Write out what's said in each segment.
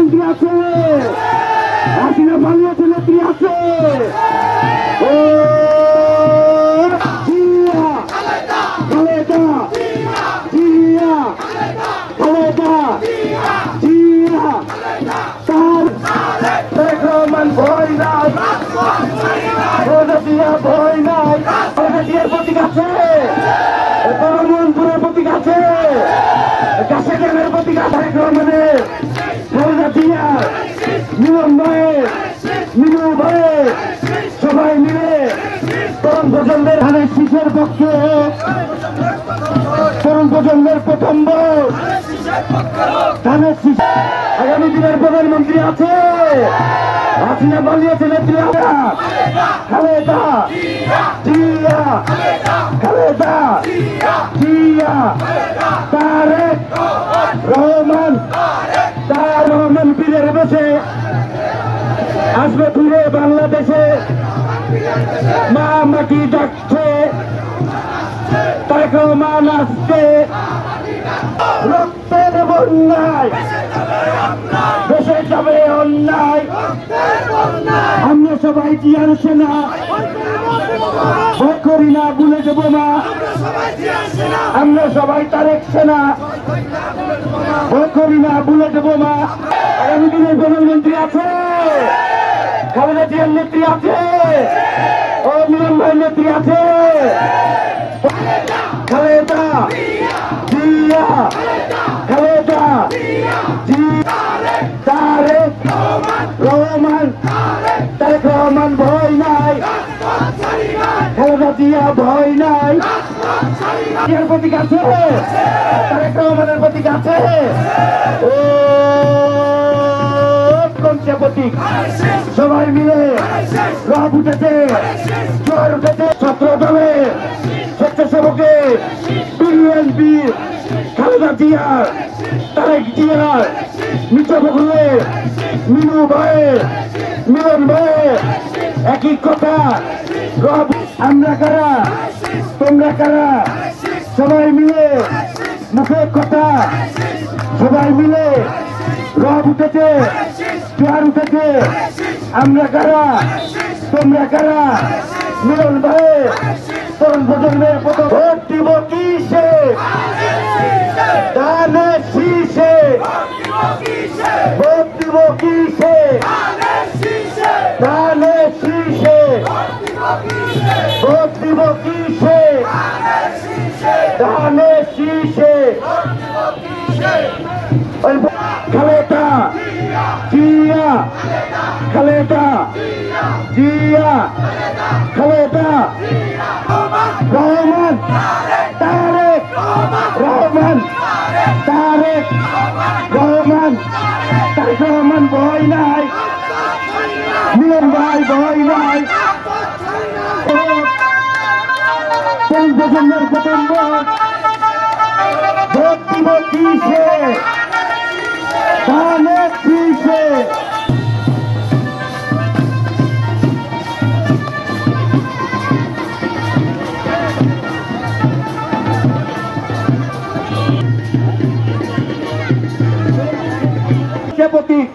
মন্ত্রী আছে, হাসিনা পালিয়েছে নেত্রী আছে। ও জিয়া খালেদা, জিয়া খালেদা, জিয়া তারেক রহমান ভয় নাই, খালেদা জিয়া ভয় নাই। খালেদা জিয়ার প্রতীক আছে, বরমনপুরের প্রতীক আছে, কাশিয়ানের প্রতীক আছে। তারেক রহমানের, খালেদা জিয়ার, মিলন ভাইয়ের, মিনু ভাইয়ের সবাই মিলে তরুণ প্রজন্মের ধানের শীষের পক্ষে, তরুণ প্রজন্মের প্রথম ভোট ধানের শীষ। আগামী দিনের প্রধানমন্ত্রী আছে, হাসিনা পালিয়েছে নেত্রী খালেদা জিয়া, খালেদা জিয়া, তারেক রহমান, তারেক রহমান পীরের বেশে আসবে ফিরে বাংলাদেশে, মা মাটি ডাকছে, তারেক রহমান আসছে। রক্তের বন্যায় দেশে যাবে অন্যায়, আমরা সবাই জিয়ার সেনা, ভয় করি না ভুলে যাব না, আমরা সবাই তারেক সেনা, ভয় করি না ভুলে যাব না। আগামী দিনের প্রধানমন্ত্রী আছে, খালেদা জিয়ার নেত্রী আছে, ও মিলন ভাইয়ের নেত্রী আছে, খালেদা জিয়া, খালেদা জিয়া, তারেক রহমান, তারেক রহমান ভয় নাই, খালেদা জিয়া ভয় নাই। জিয়ার প্রতীক আছে, তারেক রহমানের প্রতীক আছে, ও কোনটা প্রতীক? সবাই মিলে রব উঠেছে, জোয়ার উঠেছে, ছাত্র দলে, স্বেচ্ছাসেবকে, বিএনপি, খালেদা জিয়ার, তারেক জিয়ার, মির্জাফখরুলে, মিনু ভাইয়ের, মিলন ভাইয়ের একই কথা। রব আমরা কারা, তোমরা কারা, সবাই মিলে মুখের কথা, সবাই মিলে রব উঠেছে, জোয়ার উঠেছে, আমরা কারা, তোমরা কারা, মিলন ভাই তরুণ প্রজন্মের প্রথম ভোট দিব কিসে, ধানের শীষে, ভোট দিব কিসে, ধানের শীষে, ভোট দিব কিসে, ধানের শীষে। খালেদা জিয়া, খালেদা জিয়া, খালেদা রহমান, তারেক রহমান, তারেক রহমান, তারেক রহমান ভয় নাই, মিলন ভাই ভয় নাই। তরুণ প্রজন্মের প্রথম ভোট, ভোট দিব কিসে, ধানের শীষে। প্রতীক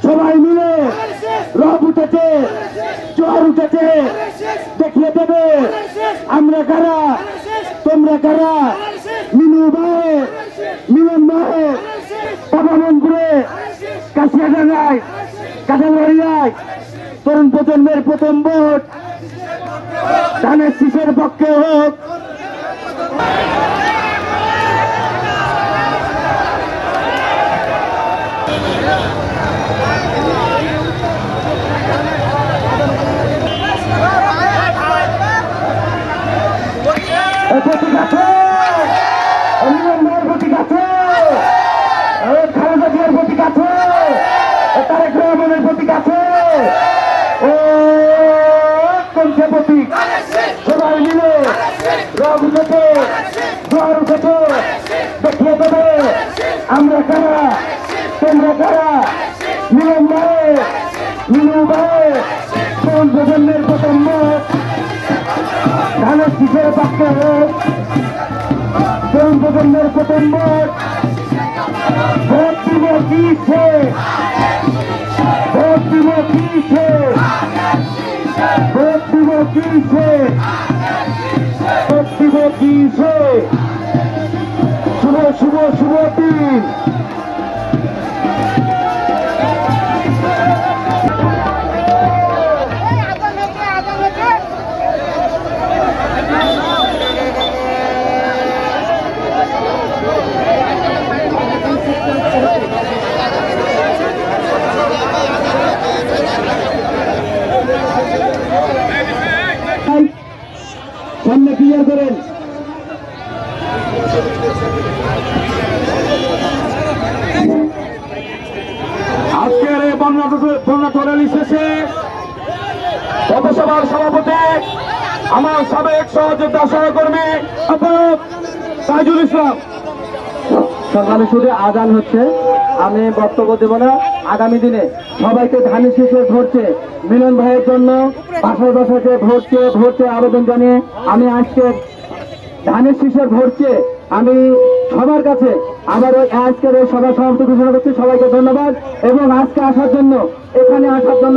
সবাই মিলে রব উঠেছে, জোয়ার উঠেছে, দেখিয়ে দেবে আমরা কারা, তোমরা কারা। মিনু ভাই, মিলন ভাই, বরমনপুরে, কাশিয়াডাঙ্গায়, কাঁঠালবাড়িয়ায় তরুণ প্রজন্মের প্রথম ভোট ধানের শীষের পক্ষে হোক। প্রতীক আছে, মিলন ভাইয়ের প্রতীক আছে, খালেদা জিয়ার প্রতীক আছে, তারেক রহমানের প্রতীক আছে, ও কোনটা প্রতীক? সবাই মিলে রব উঠেছে, জোয়ার উঠেছে, দেখিয়ে দেবে আমরা কারা, তোমরা কারা। মিলন ভাই, মিনু ভাই তরুণ প্রজন্মের প্রথম ভোট ধানের শীষের পক্ষে হোক, তরুণ প্রজন্মের প্রথম ভোট, ভোট দিব কিসে ভোট দিব কিসে ভোট দিব কিসে ভোট দিব কিসে শুভ শুভ শুভ দিন সামনে ক্লিয়ার করেন আজকের এই বন্যা র্যালি শেষে পথসভার সভাপতি আমার সাবেক সহযোদ্ধা সহকর্মী তাজুল ইসলাম। সকালে শুধু আজান হচ্ছে, আমি বক্তব্য দেব না। আগামী দিনে সবাইকে ধানের শীষে ভোটে মিলন ভাইয়ের জন্য বাসায় বাসাকে ভোটে আবেদন জানিয়ে আমি আজকে ধানের শীষের ভোটে আমি সবার কাছে আবার আজকের এই সভা সমাপ্তি ঘোষণা করছি। সবাইকে ধন্যবাদ এবং আজকে আসার জন্য এখানে আসার জন্য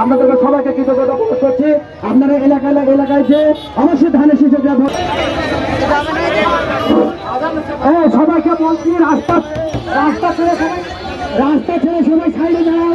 আপনাদেরকে সবাইকে কৃতজ্ঞতা প্রকাশ করছি। আপনারা এলাকায় যে অবশ্যই ধানের শীষের ভোট সবাইকে বলছি রাস্তা ছেড়ে সবাই সাইডে যাও।